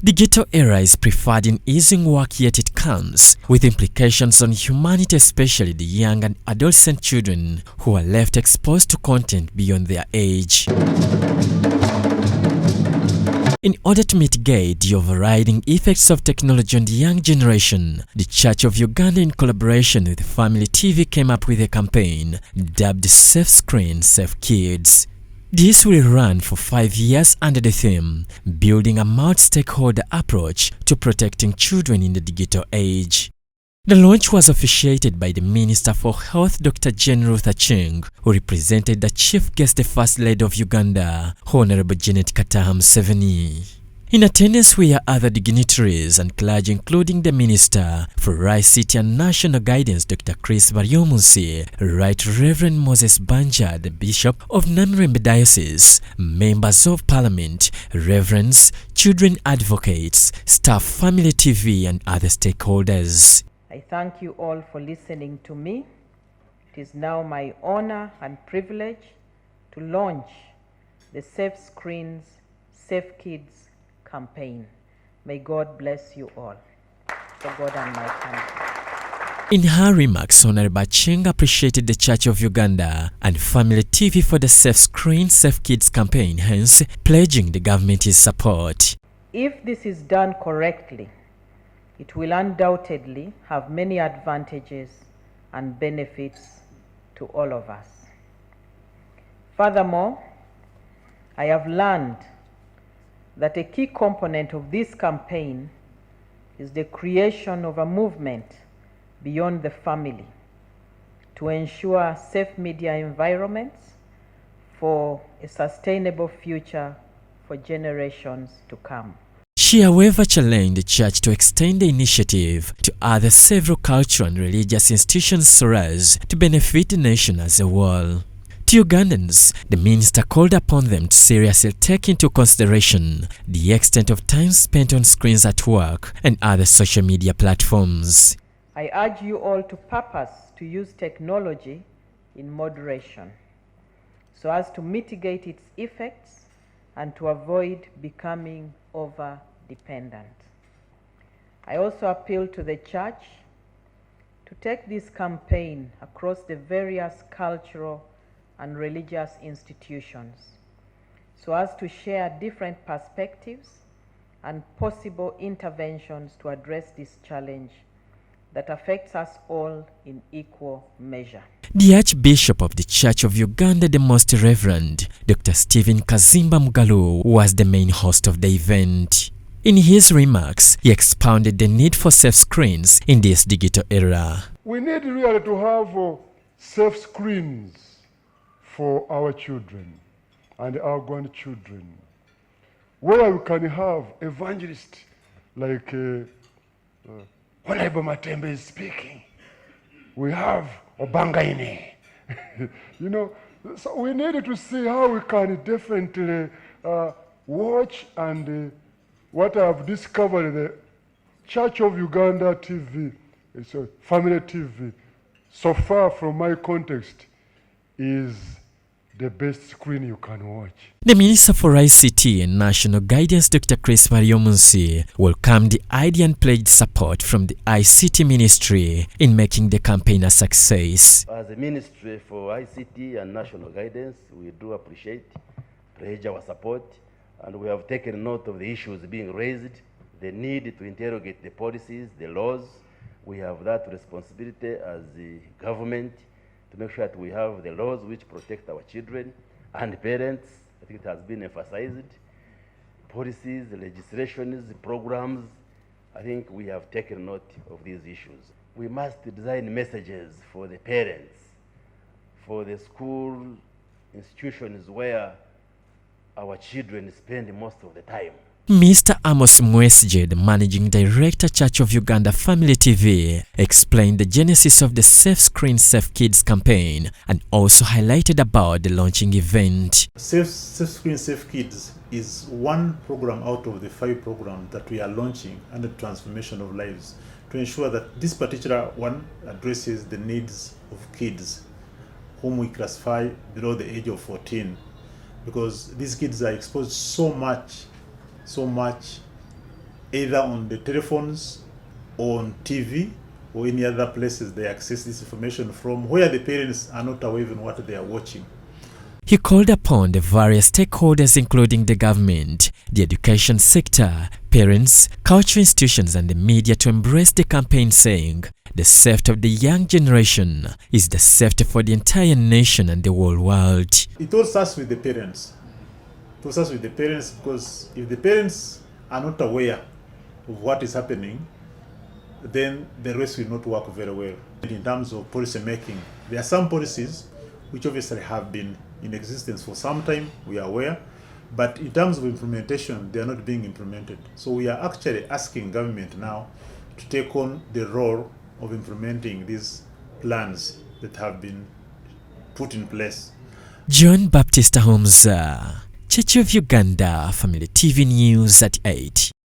The ghetto era is preferred in easing work, yet it comes with implications on humanity, especially the young and adolescent children who are left exposed to content beyond their age. In order to mitigate the overriding effects of technology on the young generation, the Church of Uganda, in collaboration with Family TV, came up with a campaign dubbed Safe Screen, Safe Kids. This will run for 5 years under the theme, building a multi-stakeholder approach to protecting children in the digital age. The launch was officiated by the Minister for Health, Dr. Jane Ruth Achieng, who represented the chief guest, the First Lady of Uganda, Honorable Janet Kataha Museveni. In attendance were other dignitaries and clergy, including the Minister for ICT and National Guidance, Dr. Chris Baryomunsi, Right Reverend Moses Banja, the Bishop of Namirembe Diocese, members of Parliament, reverends, children advocates, staff, Family TV, and other stakeholders. I thank you all for listening to me. It is now my honor and privilege to launch the Safe Screens, Safe Kids campaign. May God bless you all. For God and my country. In her remarks, Honorable Achieng appreciated the Church of Uganda and Family TV for the Safe Screen, Safe Kids campaign, hence pledging the government his support. If this is done correctly, it will undoubtedly have many advantages and benefits to all of us. Furthermore, I have learned that a key component of this campaign is the creation of a movement beyond the family to ensure safe media environments for a sustainable future for generations to come. She, however, challenged the Church to extend the initiative to other several cultural and religious institutions so as to benefit the nation as a whole. To Ugandans, the minister called upon them to seriously take into consideration the extent of time spent on screens at work and other social media platforms. I urge you all to purpose to use technology in moderation so as to mitigate its effects and to avoid becoming over-dependent. I also appeal to the Church to take this campaign across the various cultural and religious institutions so as to share different perspectives and possible interventions to address this challenge that affects us all in equal measure. The Archbishop of the Church of Uganda, the Most Reverend Dr. Stephen Kazimba Mugalu, was the main host of the event. In his remarks, he expounded the need for safe screens in this digital era. We need really to have safe screens for our children and our grandchildren, where we can have evangelists like Honorable Matembe is speaking. We have Obangaine. So we need to see how we can definitely watch and what I have discovered, the Church of Uganda TV, it's a Family TV, so far from my context, is the best screen you can watch. The Minister for ICT and National Guidance, Dr. Chris Baryomunsi, welcomed the idea and pledged support from the ICT Ministry in making the campaign a success. As a Ministry for ICT and National Guidance, we do appreciate, pledge our support, and we have taken note of the issues being raised, the need to interrogate the policies, the laws. We have that responsibility as the government to make sure that we have the laws which protect our children and parents. I think it has been emphasized. Policies, legislations, programs, I think we have taken note of these issues. We must design messages for the parents, for the school institutions where our children spend most of the time. Mr. Amos Mwesje, the Managing Director, Church of Uganda Family TV, explained the genesis of the Safe Screen, Safe Kids campaign and also highlighted about the launching event. Safe Screen, Safe Kids is one program out of the 5 programs that we are launching under transformation of lives to ensure that this particular one addresses the needs of kids whom we classify below the age of 14, because these kids are exposed so much either on the telephones or on TV or any other places they access this information from, where the parents are not aware of what they are watching. He called upon the various stakeholders including the government, the education sector, parents, cultural institutions and the media to embrace the campaign, saying, "The safety of the young generation is the safety for the entire nation and the whole world." It all starts with the parents. It all starts with the parents, because if the parents are not aware of what is happening, then the rest will not work very well. In terms of policy making, there are some policies which obviously have been in existence for some time, we are aware, but in terms of implementation, they are not being implemented. So we are actually asking government now to take on the role of implementing these plans that have been put in place. John Baptista Homza, Church of Uganda, Family TV News at 8.